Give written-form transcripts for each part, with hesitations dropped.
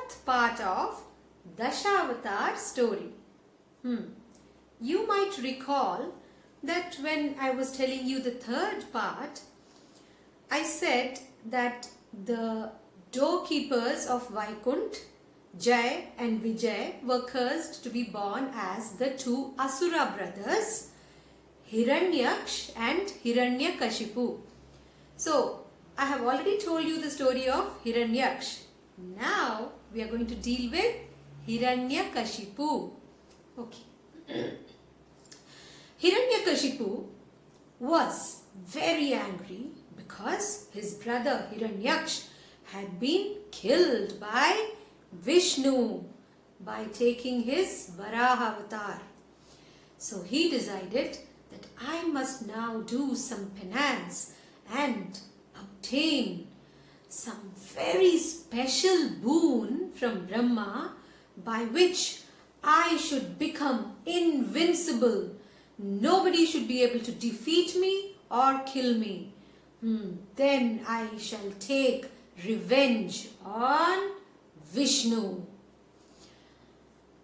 fourth part of Dasha Avatar story. You might recall that when I was telling you the third part, I said that the doorkeepers of Vaikunt, Jai and Vijay, were cursed to be born as the two Asura brothers, Hiranyaksh and Hiranyakashipu. So, I have already told you the story of Hiranyaksh. Now, we are going to deal with Hiranyakashipu. Okay. Hiranyakashipu was very angry because his brother Hiranyaksh had been killed by Vishnu by taking his Varaha Avatar. So he decided that I must now do some penance and obtain some very special boon from Brahma by which I should become invincible. Nobody should be able to defeat me or kill me. Then I shall take revenge on Vishnu.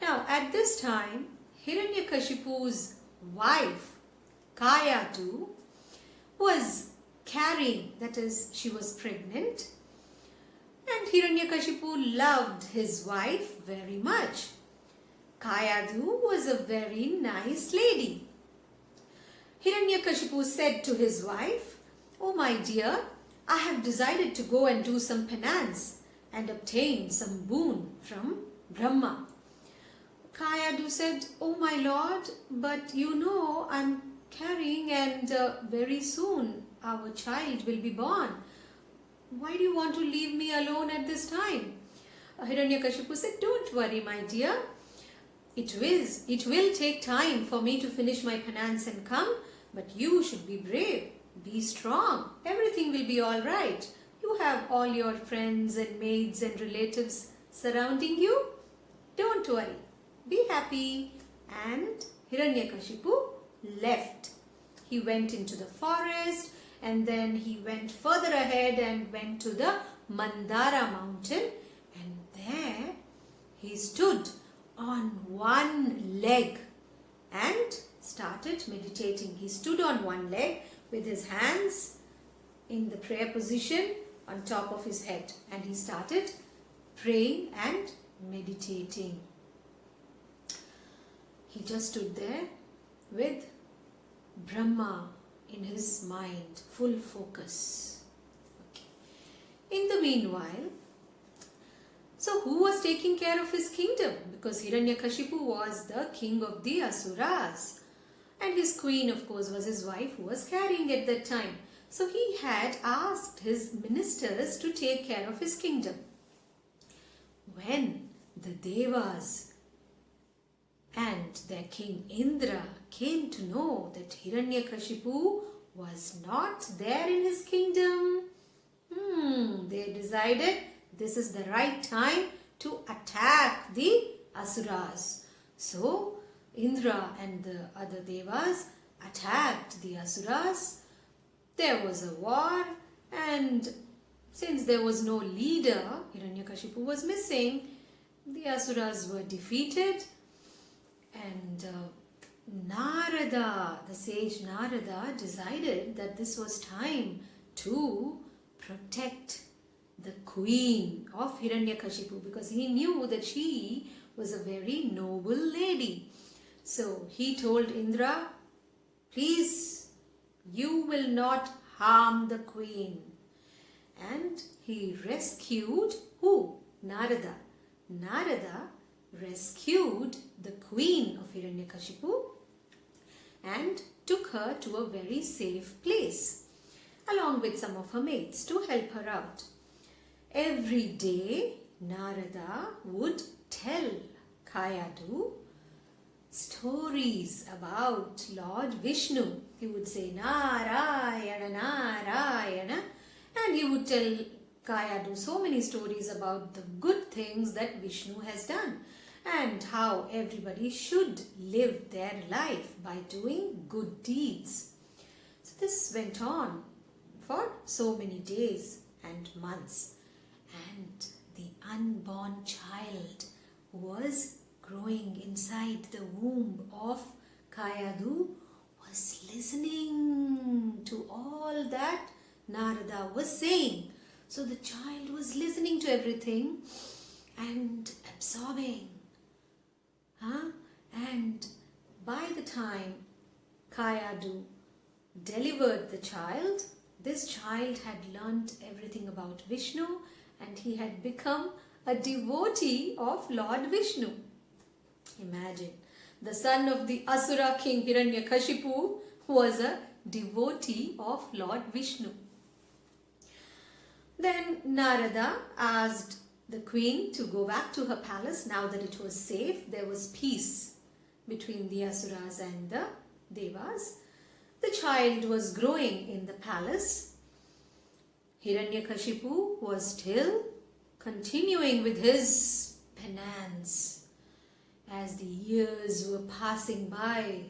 Now at this time, Hiranyakashipu's wife, Kayadhu, was carrying, that is, she was pregnant, and Hiranyakashipu loved his wife very much. Kayadhu was a very nice lady. Hiranyakashipu said to his wife, "Oh my dear, I have decided to go and do some penance and obtain some boon from Brahma." Kayadhu said, "Oh my lord, but you know I'm carrying and very soon our child will be born. Why do you want to leave me alone at this time?" Hiranyakashipu said, "Don't worry, my dear. It will take time for me to finish my penance and come, but you should be brave. Be strong. Everything will be all right. You have all your friends and maids and relatives surrounding you. Don't worry. Be happy." And Hiranyakashipu left. He went into the forest and then he went further ahead and went to the Mandara mountain, and there he stood on one leg and started meditating. He stood on one leg with his hands in the prayer position on top of his head, and he started praying and meditating. He just stood there with Brahma in his mind, full focus. Okay. In the meanwhile, so who was taking care of his kingdom? Because Hiranyakashipu was the king of the Asuras. And his queen, of course, was his wife who was carrying at that time. So he had asked his ministers to take care of his kingdom. When the Devas and their king Indra came to know that Hiranyakashipu was not there in his kingdom, they decided this is the right time to attack the Asuras. So Indra and the other Devas attacked the Asuras. There was a war, and since there was no leader, Hiranyakashipu was missing, the Asuras were defeated, and Narada, the sage Narada, decided that this was time to protect the queen of Hiranyakashipu, because he knew that she was a very noble lady. So he told Indra, "Please, you will not harm the queen." And he rescued who? Narada. Narada rescued the queen of Hiranyakashipu and took her to a very safe place along with some of her maids to help her out. Every day Narada would tell Kayadhu stories about Lord Vishnu. He would say Narayana, Narayana, and he would tell Kayadhu so many stories about the good things that Vishnu has done and how everybody should live their life by doing good deeds. So this went on for so many days and months, and the unborn child was growing inside the womb of Kayadhu was listening to all that Narada was saying. So the child was listening to everything and absorbing. And by the time Kayadhu delivered the child, this child had learnt everything about Vishnu and he had become a devotee of Lord Vishnu. Imagine, the son of the Asura king Hiranyakashipu was a devotee of Lord Vishnu. Then Narada asked the queen to go back to her palace now that it was safe. There was peace between the Asuras and the Devas. The child was growing in the palace. Hiranyakashipu was still continuing with his penance. As the years were passing by,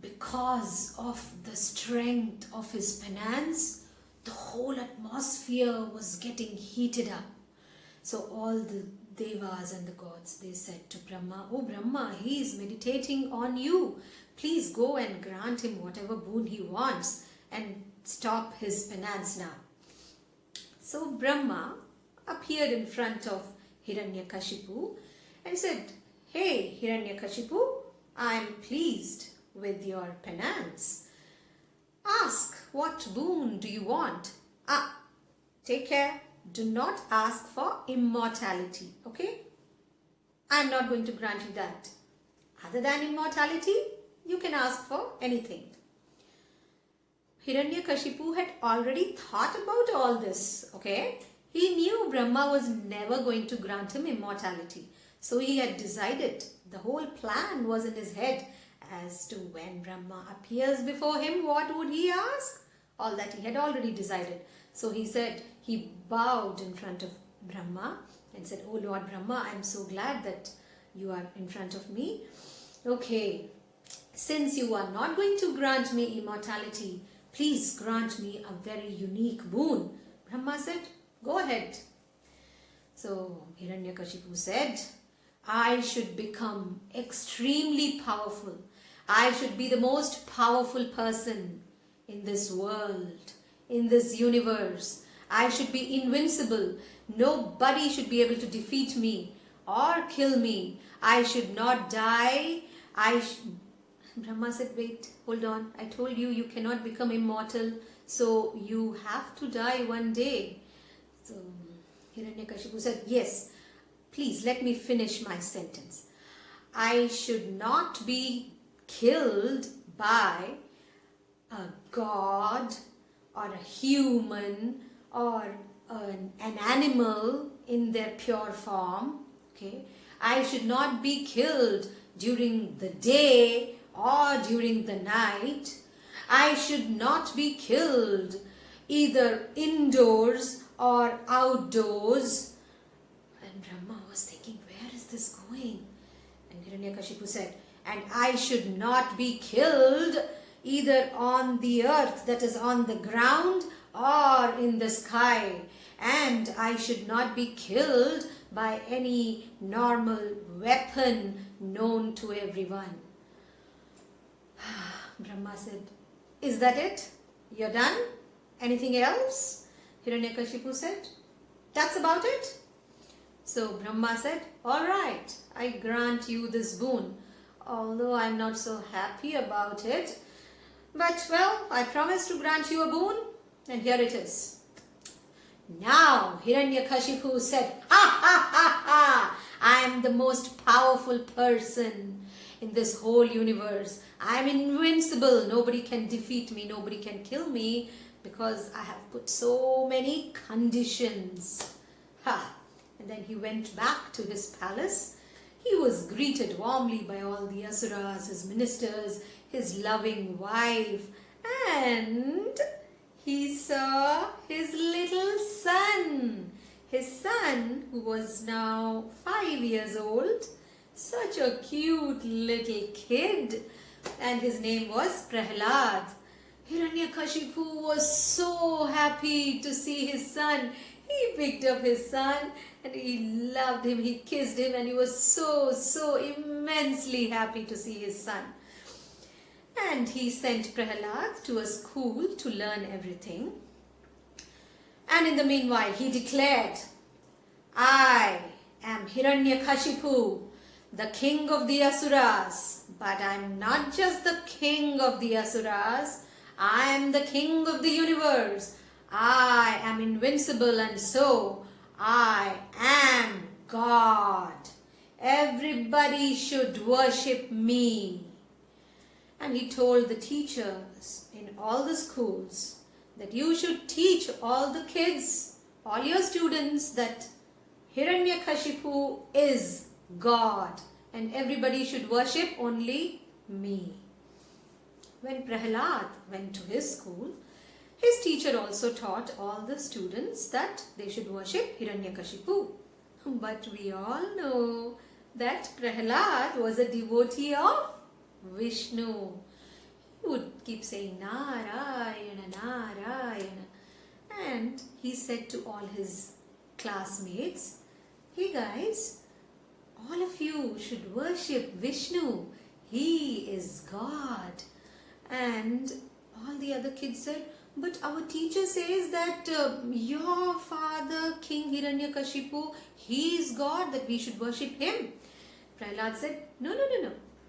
because of the strength of his penance, the whole atmosphere was getting heated up. So all the Devas and the gods, they said to Brahma, "Oh Brahma, he is meditating on you. Please go and grant him whatever boon he wants and stop his penance now." So Brahma appeared in front of Hiranyakashipu and said, "Hey Hiranyakashipu, I am pleased with your penance. Ask, what boon do you want? Take care. Do not ask for immortality, okay? I am not going to grant you that. Other than immortality, you can ask for anything." Hiranyakashipu had already thought about all this, okay? He knew Brahma was never going to grant him immortality. So he had decided, the whole plan was in his head as to when Brahma appears before him, what would he ask? All that he had already decided. So he bowed in front of Brahma and said, "Oh Lord Brahma, I am so glad that you are in front of me. Okay, since you are not going to grant me immortality, please grant me a very unique boon." Brahma said, "Go ahead." So Hiranyakashipu said, "I should become extremely powerful. I should be the most powerful person in this world, in this universe. I should be invincible. Nobody should be able to defeat me or kill me. I should not die. Brahma said, "Wait, hold on. I told you, you cannot become immortal. So you have to die one day." So Hiranyakashipu said, "Yes, please let me finish my sentence. I should not be killed by a god or a human or an animal in their pure form. Okay, I should not be killed during the day or during the night. I should not be killed either indoors or outdoors." And Brahma was thinking, where is this going? And Hiranyakashipu said, "And I should not be killed either on the earth, that is on the ground, or in the sky. And I should not be killed by any normal weapon known to everyone." Brahma said, "Is that it? You're done? Anything else?" Hiranyakashipu said, "That's about it." So Brahma said, "All right, I grant you this boon, although I'm not so happy about it. But well, I promise to grant you a boon, and here it is." Now Hiranyakashipu said, "Ha ha ha ha! I am the most powerful person in this whole universe. I am invincible. Nobody can defeat me. Nobody can kill me because I have put so many conditions." Ha! And then he went back to his palace. He was greeted warmly by all the Asuras, his ministers, his loving wife, and he saw his little son. His son, who was now 5 years old, such a cute little kid, and his name was Prahlad. Hiranyakashipu was so happy to see his son. He picked up his son and he loved him, he kissed him, and he was so immensely happy to see his son. And he sent Prahlad to a school to learn everything. And in the meanwhile, he declared, I am Hiranyakashipu, the king of the Asuras. But I am not just the king of the Asuras, I am the king of the universe. I am invincible, and so I am God. Everybody should worship me. And he told the teachers in all the schools that you should teach all the kids, all your students, that Hiranyakashipu is God and everybody should worship only me. When Prahlad went to his school, his teacher also taught all the students that they should worship Hiranyakashipu. But we all know that Prahlad was a devotee of Vishnu. He would keep saying Narayana, Narayana. And he said to all his classmates, hey guys, all of you should worship Vishnu. He is God. And all the other kids said, but our teacher says that your father, King Hiranyakashipu, he is God, that we should worship him. Prahlad said, no.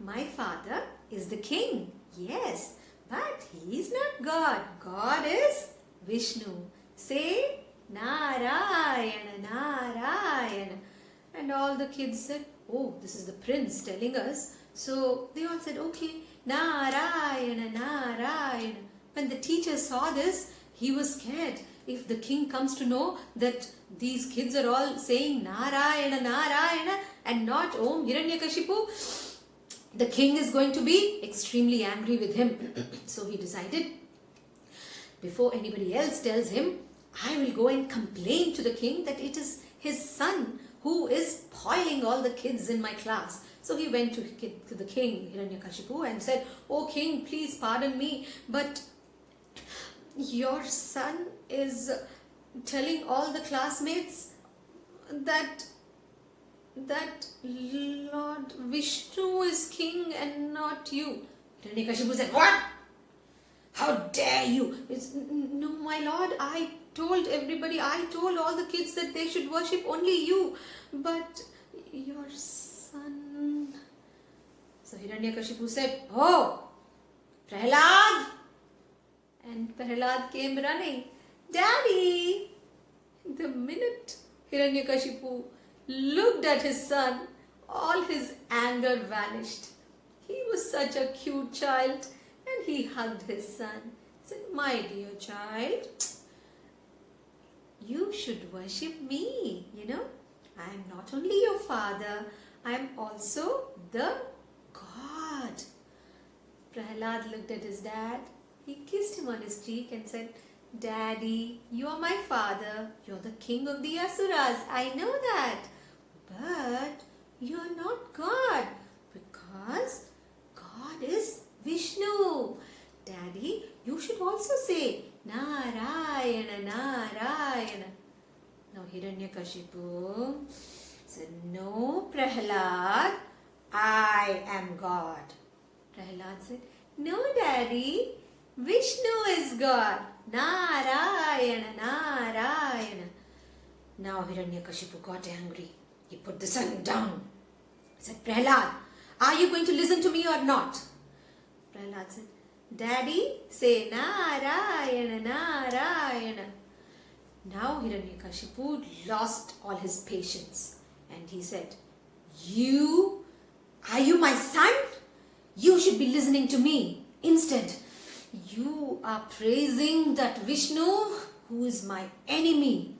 My father is the king, yes, but he is not God. God is Vishnu. Say Narayana, Narayana. And all the kids said, oh, this is the prince telling us. So they all said, okay, Narayana, Narayana. When the teacher saw this, he was scared. If the king comes to know that these kids are all saying Narayana, Narayana and not Om Hiranyakashipu, the king is going to be extremely angry with him. So he decided, before anybody else tells him, I will go and complain to the king that it is his son who is spoiling all the kids in my class. So he went to the king Hiranyakashipu and said, oh king, please pardon me, but your son is telling all the classmates that Lord Vishnu is king and not you. Hiranyakashipu said, what? How dare you? No, my lord, I told all the kids that they should worship only you. But your son... So Hiranyakashipu said, oh, Prahlad! And Prahlad came running. Daddy! The minute Hiranyakashipu looked at his son, all his anger vanished. He was such a cute child and he hugged his son. He said, my dear child, you should worship me, I am not only your father, I am also the God. Prahlad looked at his dad. He kissed him on his cheek and said, Daddy, you are my father. You're the king of the Asuras. I know that. But you're not God, because God is Vishnu. Daddy, you should also say Narayana, Narayana. Now Hiranyakashipu said, no, Prahlad, I am God. Prahlad said, no, Daddy, Vishnu is God. Narayana, Narayana. Now Hiranyakashipu got angry. He put the son down. He said, Prahlad, are you going to listen to me or not? Prahlad said, Daddy, say Narayana, Narayana. Now Hiranyakashipu lost all his patience and he said, are you my son? You should be listening to me. Instead, you are praising that Vishnu who is my enemy.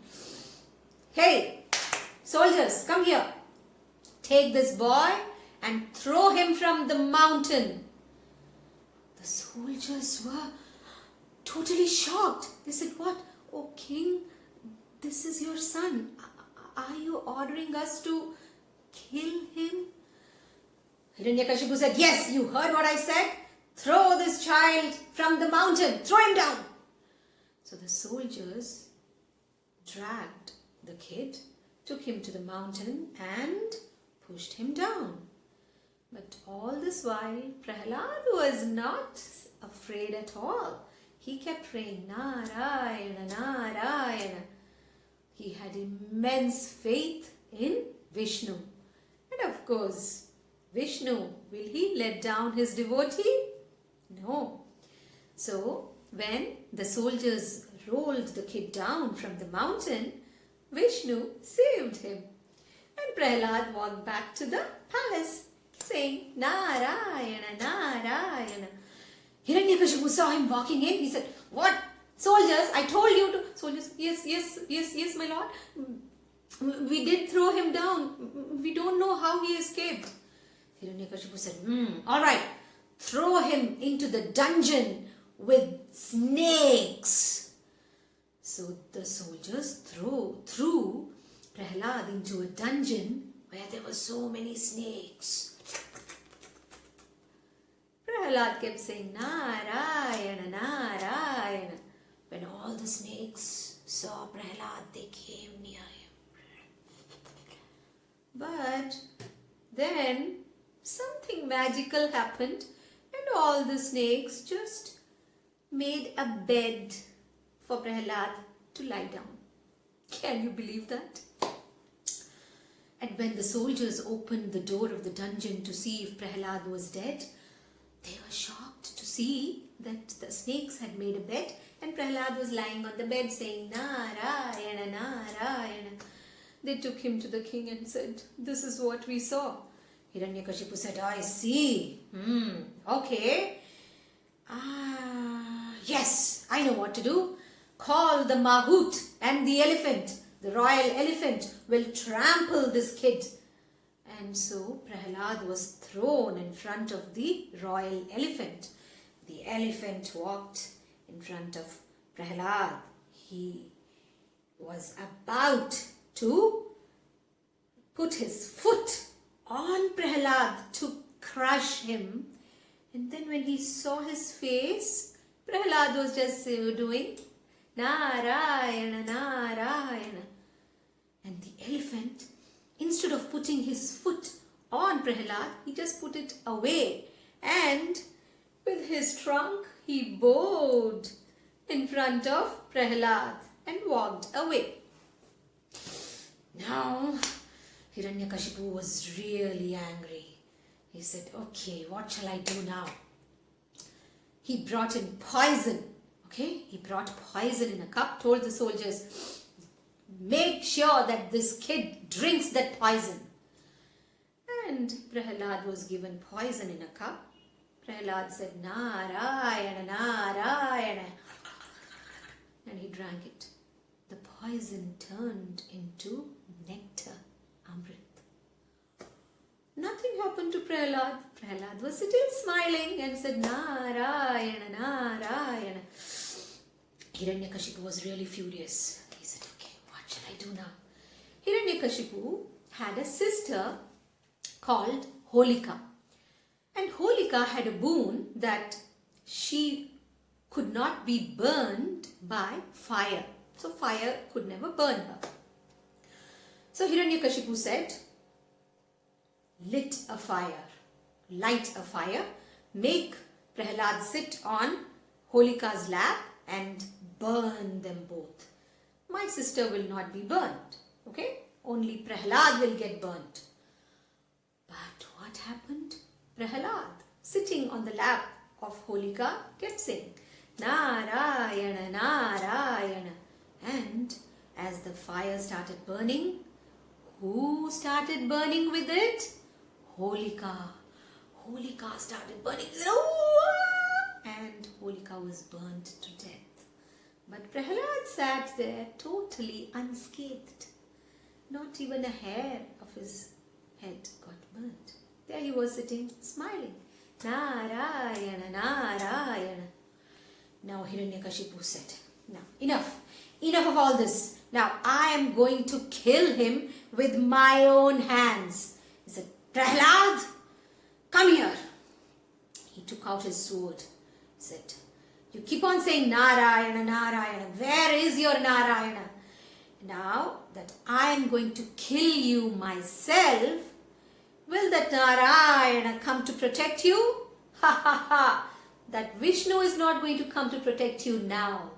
Hey, soldiers, come here. Take this boy and throw him from the mountain. The soldiers were totally shocked. They said, what? Oh, king, this is your son. Are you ordering us to kill him? Hiranyakashipu said, yes, you heard what I said. Throw this child from the mountain. Throw him down. So the soldiers dragged the kid, took him to the mountain and pushed him down. But all this while, Prahlad was not afraid at all. He kept praying, Narayana, Narayana. He had immense faith in Vishnu. And of course, Vishnu, will he let down his devotee? No. So, when the soldiers rolled the kid down from the mountain, Vishnu saved him. And Prahlad walked back to the palace, saying, Narayana, Narayana. Hiranyakashipu saw him walking in. He said, what? Soldiers, I told you to... Soldiers, yes, my lord. We did throw him down. We don't know how he escaped. Hiranyakashipu said, all right, throw him into the dungeon with snakes. So the soldiers threw Prahlad into a dungeon where there were so many snakes. Prahlad kept saying, Narayana, Narayana. When all the snakes saw Prahlad, they came near him. But then something magical happened and all the snakes just made a bed for Prahlad to lie down. Can you believe that? And when the soldiers opened the door of the dungeon to see if Prahlad was dead, they were shocked to see that the snakes had made a bed and Prahlad was lying on the bed saying, Narayana, Narayana. They took him to the king and said, this is what we saw. Hiranyakashipu said, I see. Okay. Yes, I know what to do. Call the Mahout and the elephant. The royal elephant will trample this kid. And so Prahlad was thrown in front of the royal elephant. The elephant walked in front of Prahlad. He was about to put his foot on Prahlad to crush him. And then when he saw his face, Prahlad was just doing Narayana, Narayana. And the elephant, instead of putting his foot on Prahlad, he just put it away. And with his trunk, he bowed in front of Prahlad and walked away. Now, Hiranyakashipu was really angry. He said, okay, what shall I do now? He brought in poison. Okay, he brought poison in a cup, told the soldiers, make sure that this kid drinks that poison. And Prahlad was given poison in a cup. Prahlad said, Narayana, Narayana. And he drank it. The poison turned into nectar, Amrit. Nothing happened to Prahlad. Prahlad was still smiling and said, Narayana, Narayana. Hiranyakashipu was really furious. He said, okay, what shall I do now? Hiranyakashipu had a sister called Holika. And Holika had a boon that she could not be burned by fire. So fire could never burn her. So Hiranyakashipu said, light a fire, make Prahlad sit on Holika's lap and burn them both. My sister will not be burnt. Okay? Only Prahlad will get burnt. But what happened? Prahlad, sitting on the lap of Holika, kept saying, Narayana, Narayana. And as the fire started burning, who started burning with it? Holika. Holika started burning. And Holika was burnt to death. But Prahlad sat there totally unscathed. Not even a hair of his head got burnt. There he was sitting, smiling. Narayana, Narayana. Now Hiranyakashipu said, now enough of all this. Now I am going to kill him with my own hands. He said, Prahlad, come here. He took out his sword. He said, you keep on saying Narayana, Narayana. Where is your Narayana? now that I am going to kill you myself, will that Narayana come to protect you? Ha ha ha! That Vishnu is not going to come to protect you now.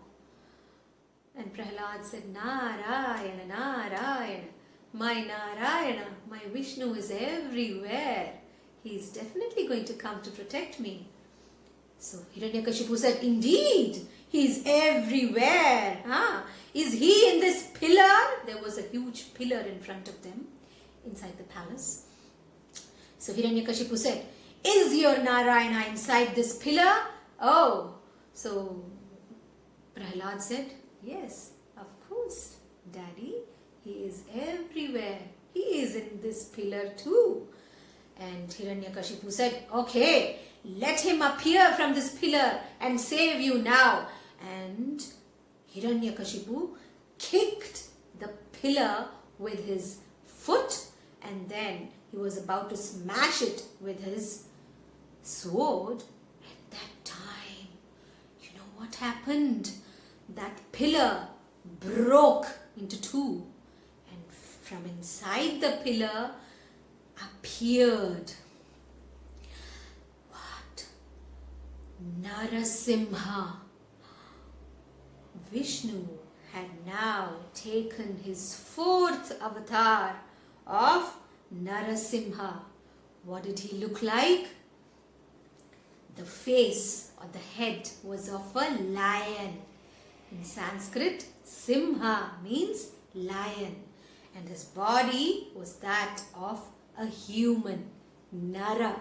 And Prahlad said, Narayana, Narayana, my Narayana, my Vishnu is everywhere. He is definitely going to come to protect me. So Hiranyakashipu said, indeed, he is everywhere. Is he in this pillar? There was a huge pillar in front of them inside the palace. So Hiranyakashipu said, is your Narayana inside this pillar? Oh, so Prahlad said, yes, of course, Daddy, he is everywhere. He is in this pillar too. And Hiranyakashipu said, okay, let him appear from this pillar and save you now. And Hiranyakashipu kicked the pillar with his foot, and then he was about to smash it with his sword. At that time, you know what happened? That pillar broke into two, and from inside the pillar appeared what? Narasimha. Vishnu had now taken his fourth avatar of Narasimha. What did he look like? The face or the head was of a lion. In Sanskrit, Simha means lion, and his body was that of a human. Nara.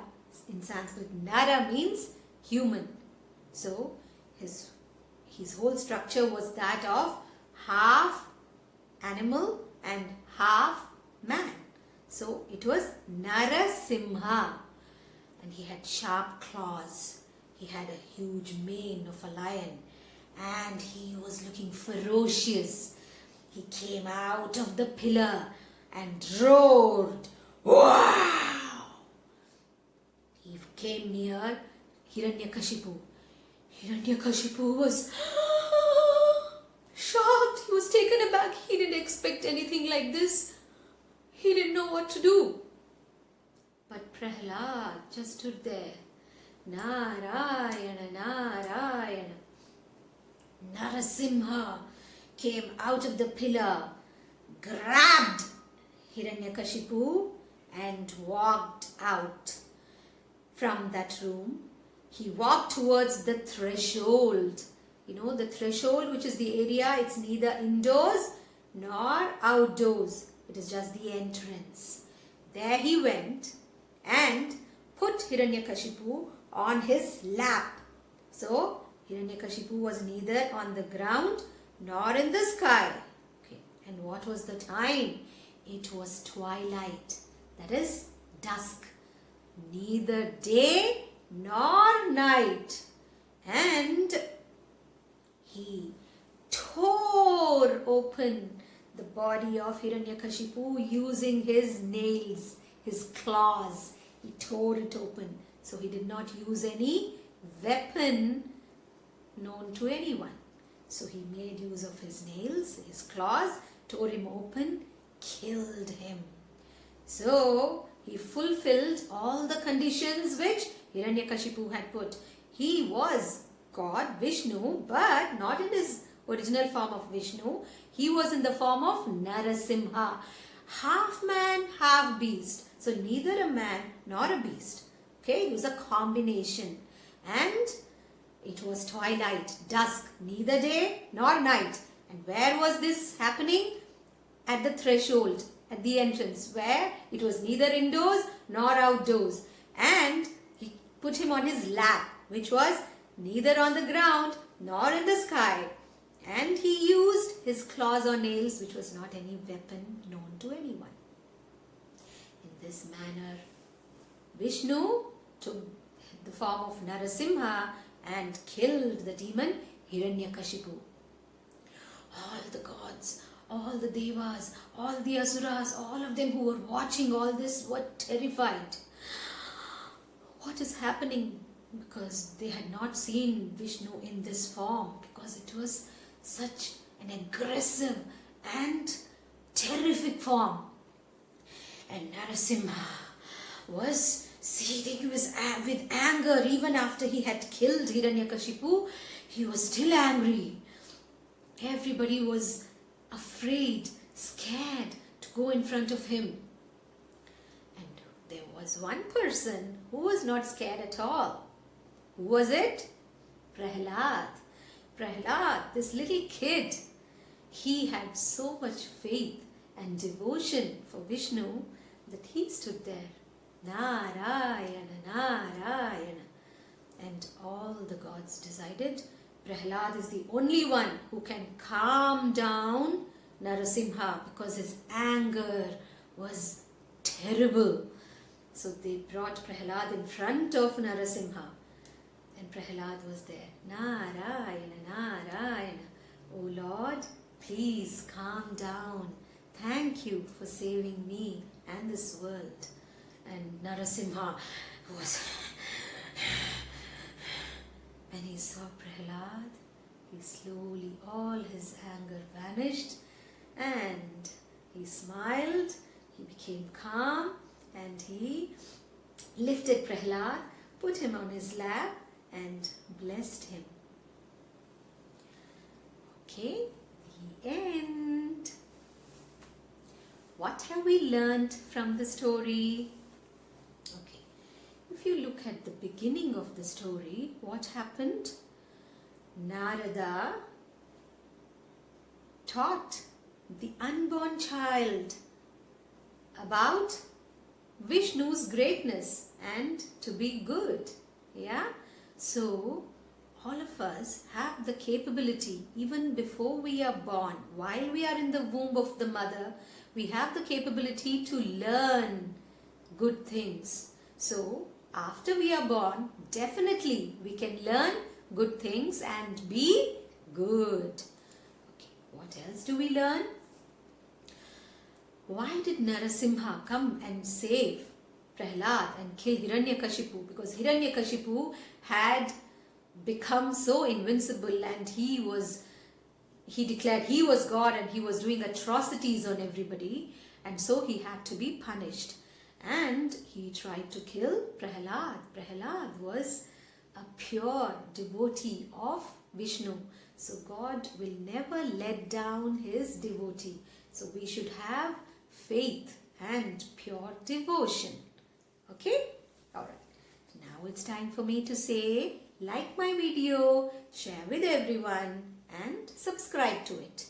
In Sanskrit, Nara means human. So his whole structure was that of half animal and half man. So it was Narasimha, and he had sharp claws. He had a huge mane of a lion, and he was looking ferocious. He came out of the pillar and roared, wow! He came near Hiranyakashipu. Hiranyakashipu was shocked. He was taken aback. He didn't expect anything like this. He didn't know what to do. But Prahlad just stood there. Narayana, Narayana. Narasimha came out of the pillar, grabbed Hiranyakashipu and walked out from that room. He walked towards the threshold. You know, the threshold, which is the area, it's neither indoors nor outdoors. It is just the entrance. There he went and put Hiranyakashipu on his lap. So, Hiranyakashipu was neither on the ground nor in the sky. Okay. And what was the time? It was twilight. That is dusk. Neither day nor night. And he tore open the body of Hiranyakashipu using his nails, his claws. He tore it open. So he did not use any weapon known to anyone. So he made use of his nails, his claws, tore him open, killed him. So he fulfilled all the conditions which Hiranyakashipu had put. He was God, Vishnu, but not in his original form of Vishnu. He was in the form of Narasimha, half man, half beast. So neither a man nor a beast. Okay, it was a combination. And it was twilight, dusk, neither day nor night. And where was this happening? At the threshold, at the entrance, where it was neither indoors nor outdoors. And he put him on his lap, which was neither on the ground nor in the sky. And he used his claws or nails, which was not any weapon known to anyone. In this manner, Vishnu took the form of Narasimha and killed the demon Hiranyakashipu. All the gods, all the devas, all the asuras, all of them who were watching all this were terrified. What is happening? Because they had not seen Vishnu in this form, because it was such an aggressive and terrific form. And Narasimha was seething with anger. Even after he had killed Hiranyakashipu, he was still angry. Everybody was afraid, scared to go in front of him. And there was one person who was not scared at all. Who was it? Prahlad. Prahlad, this little kid. He had so much faith and devotion for Vishnu that he stood there. Narayana, Narayana. And all the gods decided Prahlad is the only one who can calm down Narasimha because his anger was terrible. So they brought Prahlad in front of Narasimha. And Prahlad was there. Narayana, Narayana. Oh Lord, please calm down. Thank you for saving me and this world. And Narasimha was... When he saw Prahlad, he slowly, all his anger vanished and he smiled, he became calm and he lifted Prahlad, put him on his lap and blessed him. Okay, the end. What have we learnt from the story? Okay, if you look at the beginning of the story, what happened? Narada taught the unborn child about Vishnu's greatness and to be good. Yeah? So, all of us have the capability, even before we are born, while we are in the womb of the mother, we have the capability to learn good things. So, after we are born, definitely we can learn good things and be good. Okay, what else do we learn? Why did Narasimha come and save Prahlad and kill Hiranyakashipu? Because Hiranyakashipu had become so invincible and he declared he was God and he was doing atrocities on everybody, and so he had to be punished. And he tried to kill Prahlad. Prahlad was a pure devotee of Vishnu. So God will never let down his devotee. So we should have faith and pure devotion. Okay? Alright. Now it's time for me to say, like my video, share with everyone and subscribe to it.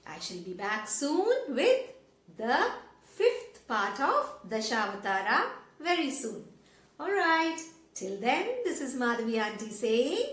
I shall be back soon with the 5th part of Dasha Avatara very soon. Alright. Till then, this is Madhavi Aunty saying,